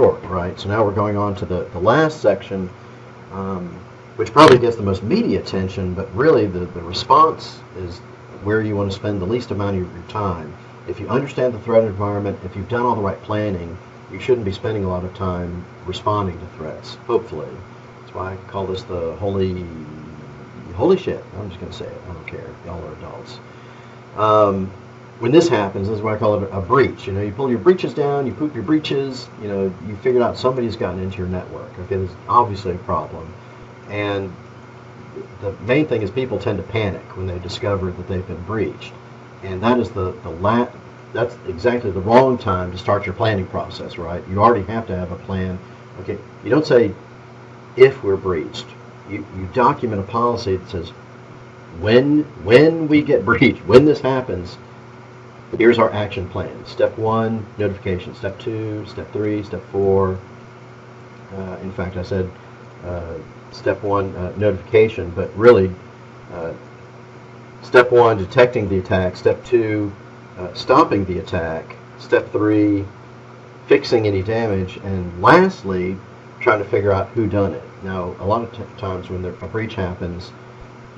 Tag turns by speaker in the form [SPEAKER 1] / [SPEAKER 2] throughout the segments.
[SPEAKER 1] short, right? So now we're going on to the last section, which probably gets the most media attention, but really the response is where you want to spend the least amount of your time. If you understand the threat environment, if you've done all the right planning, you shouldn't be spending a lot of time responding to threats, hopefully. That's why I call this the holy shit. I'm just going to say it. I don't care. Y'all are adults. When this happens, this is why I call it a breach. You know, you pull your breaches down, you poop your breaches, you know, you figured out somebody's gotten into your network. Okay, there's obviously a problem. And the main thing is people tend to panic when they discover that they've been breached. And that is that's exactly the wrong time to start your planning process, right? You already have to have a plan. Okay, you don't say if we're breached. You document a policy that says when we get breached, when this happens, here's our action plan. Step 1, notification. Step 2, step 3, step 4. In fact, I said step 1, notification, but really step 1, detecting the attack. Step 2, stopping the attack. Step 3, fixing any damage. And lastly, trying to figure out who done it. Now, a lot of times when a breach happens,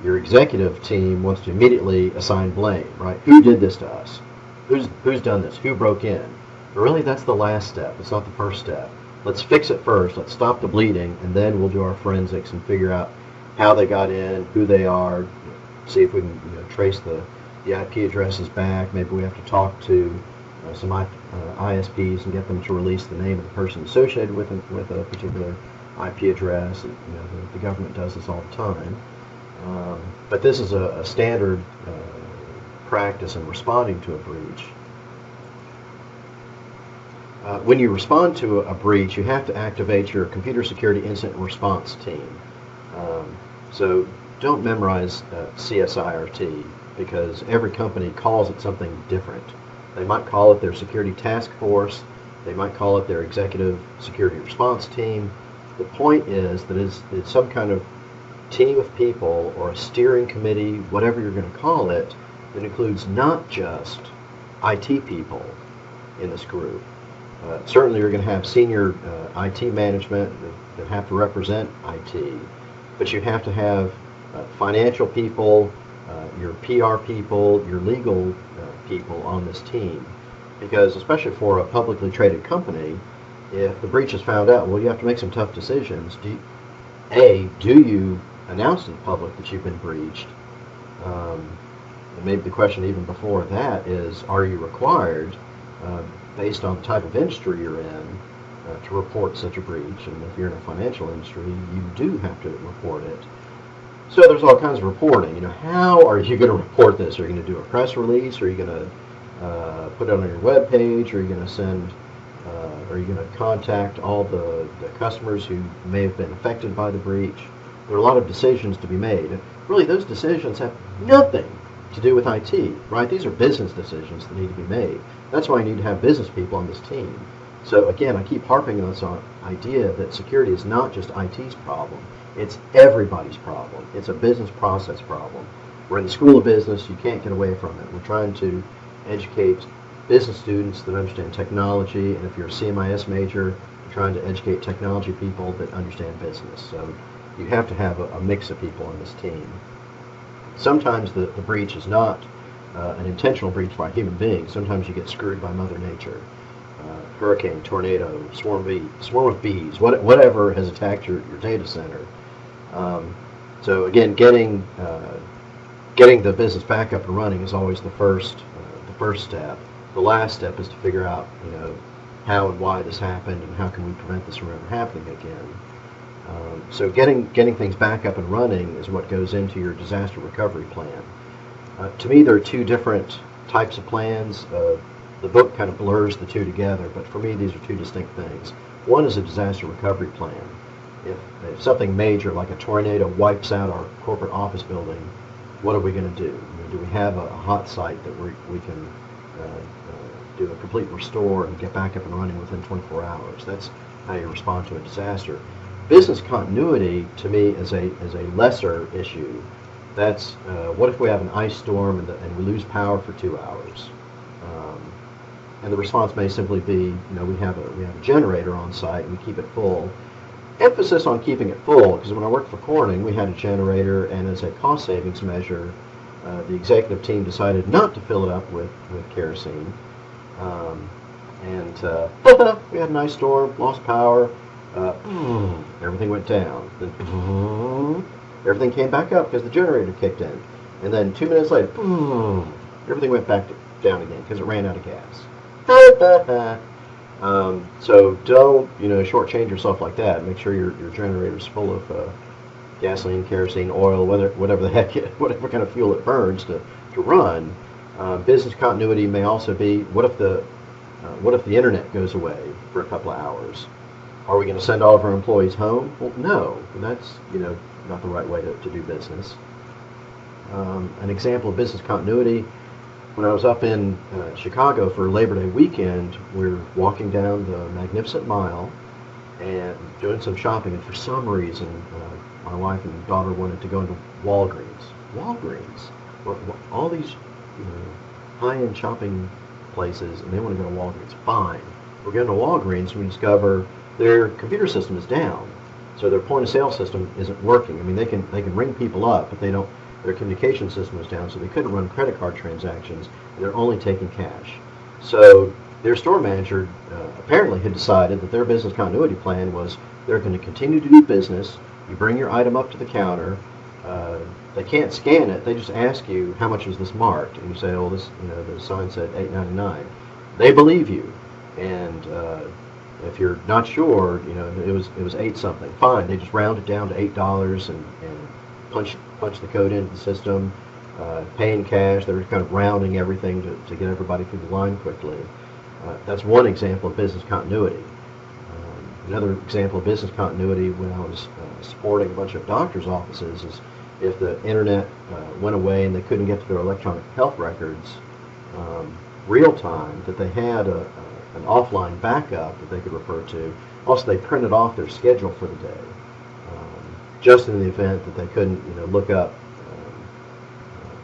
[SPEAKER 1] your executive team wants to immediately assign blame, right? Who did this to us? Who's done this? Who broke in? But really, that's the last step. It's not the first step. Let's fix it first. Let's stop the bleeding, and then we'll do our forensics and figure out how they got in, who they are, see if we can trace the IP addresses back. Maybe we have to talk to some ISPs and get them to release the name of the person associated with a particular IP address. And, the government does this all the time. But this is a standard practice in responding to a breach. When you respond to a breach, you have to activate your computer security incident response team. So don't memorize CSIRT, because every company calls it something different. They might call it their security task force. They might call it their executive security response team. The point is that it's some kind of team of people or a steering committee, whatever you're going to call it, that includes not just IT people in this group. Certainly you're going to have senior IT management that have to represent IT, but you have to have financial people, your PR people, your legal people on this team. Because especially for a publicly traded company, if the breach is found out, well, you have to make some tough decisions. Do you announce to the public that you've been breached? And maybe the question even before that is, are you required, based on the type of industry you're in, to report such a breach? And if you're in a financial industry, you do have to report it. So there's all kinds of reporting. How are you going to report this? Are you going to do a press release? Are you going to put it on your web page? Are you going to are you going to contact all the customers who may have been affected by the breach? There are a lot of decisions to be made. And really, those decisions have nothing to do with IT, right? These are business decisions that need to be made. That's why you need to have business people on this team. So again, I keep harping on this idea that security is not just IT's problem. It's everybody's problem. It's a business process problem. We're in the School of Business. You can't get away from it. We're trying to educate business students that understand technology, and if you're a CMIS major, you're trying to educate technology people that understand business. So you have to have a mix of people on this team. Sometimes the breach is not an intentional breach by human beings. Sometimes you get screwed by Mother Nature. Hurricane, tornado, swarm of bees, whatever has attacked your data center. So again, getting the business back up and running is always the first step. The last step is to figure out, how and why this happened and how can we prevent this from ever happening again. So getting things back up and running is what goes into your disaster recovery plan. To me, there are two different types of plans. The book kind of blurs the two together, but for me, these are two distinct things. One is a disaster recovery plan. If something major like a tornado wipes out our corporate office building, what are we going to do? Do we have a hot site that we can do a complete restore and get back up and running within 24 hours? That's how you respond to a disaster. Business continuity, to me, is a lesser issue. That's what if we have an ice storm and we lose power for 2 hours? And the response may simply be, we have a generator on site, and we keep it full. Emphasis on keeping it full, because when I worked for Corning, we had a generator, and as a cost savings measure, the executive team decided not to fill it up with kerosene. And we had a nice storm, lost power, everything went down. Then everything came back up because the generator kicked in. And then 2 minutes later, everything went back down again because it ran out of gas. So don't, shortchange yourself like that. Make sure your generator's full of gasoline, kerosene, oil, whatever the heck, whatever kind of fuel it burns to run. Business continuity may also be, what if the internet goes away for a couple of hours? Are we going to send all of our employees home? Well, no. That's, not the right way to do business. An example of business continuity, when I was up in Chicago for Labor Day weekend, we were walking down the Magnificent Mile and doing some shopping, and for some reason, my wife and daughter wanted to go into Walgreens. Walgreens? All these high-end shopping places, and they want to go to Walgreens. Fine. We're going to Walgreens, and we discover their computer system is down. So their point-of-sale system isn't working. I mean, they can ring people up, but their communication system was down, so they couldn't run credit card transactions, and they're only taking cash. So their store manager apparently had decided that their business continuity plan was they're going to continue to do business. You bring your item up to the counter. They can't scan it. They just ask you, how much was this marked? And you say, oh, this, the sign said $8.99. They believe you. And if you're not sure, it was 8 something. Fine. They just round it down to $8 and punch the code into the system, paying cash. They were kind of rounding everything to get everybody through the line quickly. That's one example of business continuity. Another example of business continuity when I was supporting a bunch of doctors' offices is if the internet went away and they couldn't get to their electronic health records real time, that they had an offline backup that they could refer to. Also, they printed off their schedule for the day, just in the event that they couldn't, look up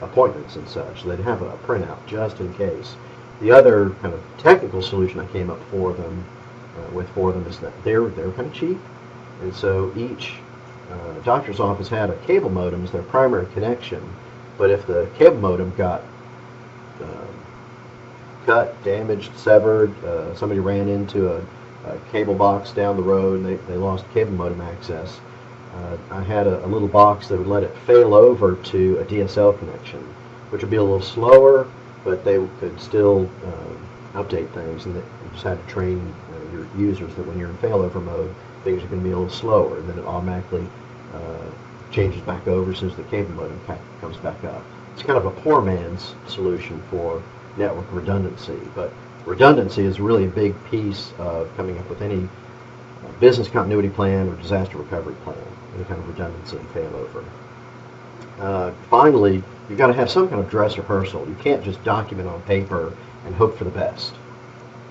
[SPEAKER 1] appointments and such. So they'd have a printout just in case. The other kind of technical solution I came up for them is that they were kind of cheap, and so each doctor's office had a cable modem as their primary connection. But if the cable modem got cut, damaged, severed, somebody ran into a cable box down the road and they lost cable modem access, I had a little box that would let it fail over to a DSL connection, which would be a little slower, but they could still update things, and you just had to train your users that when you're in failover mode, things are going to be a little slower, and then it automatically changes back over as soon as the cable modem comes back up. It's kind of a poor man's solution for network redundancy, but redundancy is really a big piece of coming up with any business continuity plan or disaster recovery plan, any kind of redundancy and failover. Finally, you've got to have some kind of dress rehearsal. You can't just document on paper and hope for the best,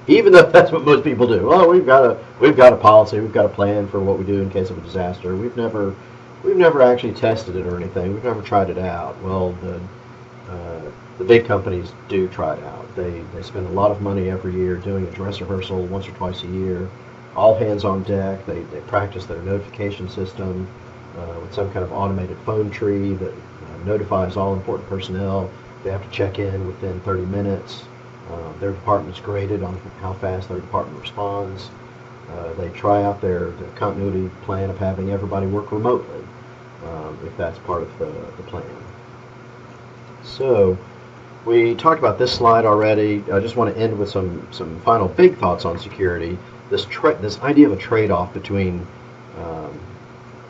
[SPEAKER 1] even though that's what most people do. Oh, we've got a policy, we've got a plan for what we do in case of a disaster. We've never actually tested it or anything. We've never tried it out. Well, the big companies do try it out. They spend a lot of money every year doing a dress rehearsal once or twice a year. All hands on deck. They practice their notification system with some kind of automated phone tree that notifies all important personnel. They have to check in within 30 minutes. Their department's graded on how fast their department responds. They try out their continuity plan of having everybody work remotely, if that's part of the plan. So, we talked about this slide already. I just want to end with some final big thoughts on security. This idea of a trade-off between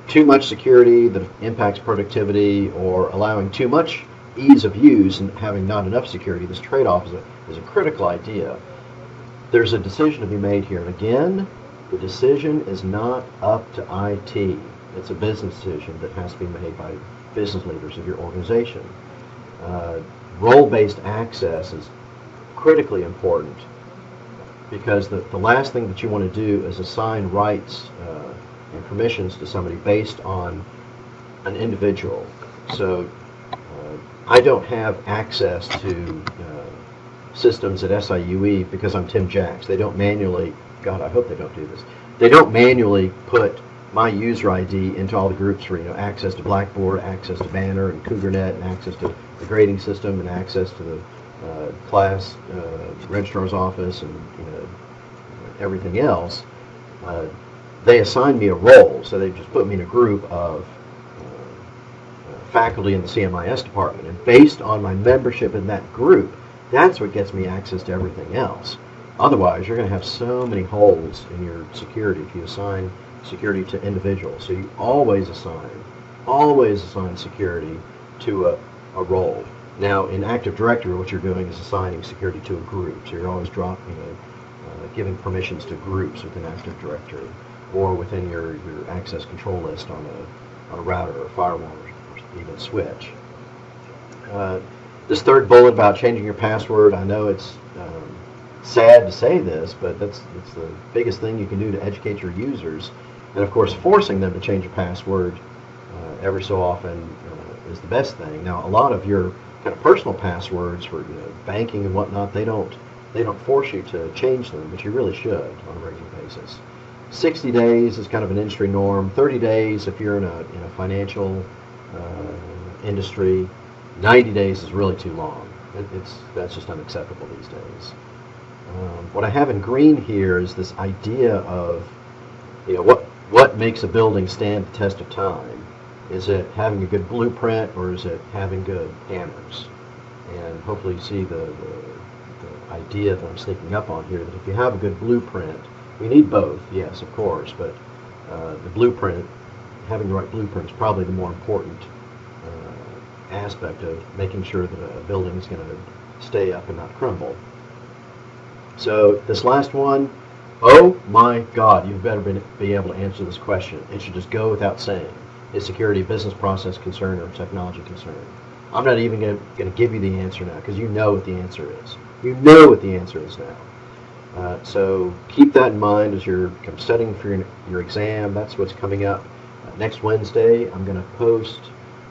[SPEAKER 1] too much security that impacts productivity or allowing too much ease of use and having not enough security. This trade-off is a critical idea. There's a decision to be made here. And again, the decision is not up to IT. It's a business decision that has to be made by business leaders of your organization. Role-based access is critically important because the last thing that you want to do is assign rights and permissions to somebody based on an individual. So I don't have access to systems at SIUE because I'm Tim Jacks. They don't manually, God, I hope they don't do this. They don't manually put my user ID into all the groups for, access to Blackboard, access to Banner and CougarNet, and access to the grading system, and access to the class registrar's office, and everything else. They assign me a role, so they just put me in a group of faculty in the CMIS department, and based on my membership in that group, that's what gets me access to everything else. Otherwise, you're going to have so many holes in your security if you assign security to individuals. So you always assign security to a role. Now, in Active Directory, what you're doing is assigning security to a group. So you're always giving permissions to groups within Active Directory, or within your access control list on a router or firewall, or even switch. This third bullet about changing your password, I know it's sad to say this, but it's the biggest thing you can do to educate your users. And of course, forcing them to change a password every so often is the best thing. Now, a lot of your kind of personal passwords for banking and whatnot, they don't force you to change them, but you really should on a regular basis. 60 days is kind of an industry norm. 30 days if you're in a financial industry. 90 days is really too long. That's just unacceptable these days. What I have in green here is this idea of what makes a building stand the test of time. Is it having a good blueprint, or is it having good hammers? And hopefully you see the idea that I'm sneaking up on here, that if you have a good blueprint, we need both, yes, of course, but the blueprint, having the right blueprint is probably the more important aspect of making sure that a building is going to stay up and not crumble. So this last one, oh my God, you better be able to answer this question. It should just go without saying. Is security a business process concern or a technology concern? I'm not even going to give you the answer now, because you know what the answer is. You know what the answer is now. So keep that in mind as you're studying for your exam. That's what's coming up. Next Wednesday, I'm going to post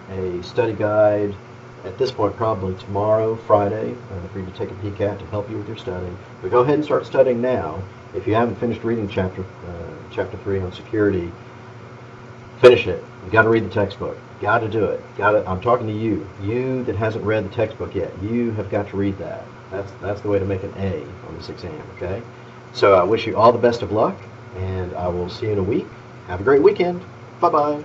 [SPEAKER 1] a study guide, at this point probably tomorrow, Friday, for you to take a peek at to help you with your studying. But go ahead and start studying now. If you haven't finished reading chapter 3 on security, finish it. You got to read the textbook. Got to do it. I'm talking to you that hasn't read the textbook yet. You have got to read that. That's the way to make an A on this exam. Okay. So I wish you all the best of luck, and I will see you in a week. Have a great weekend. Bye bye.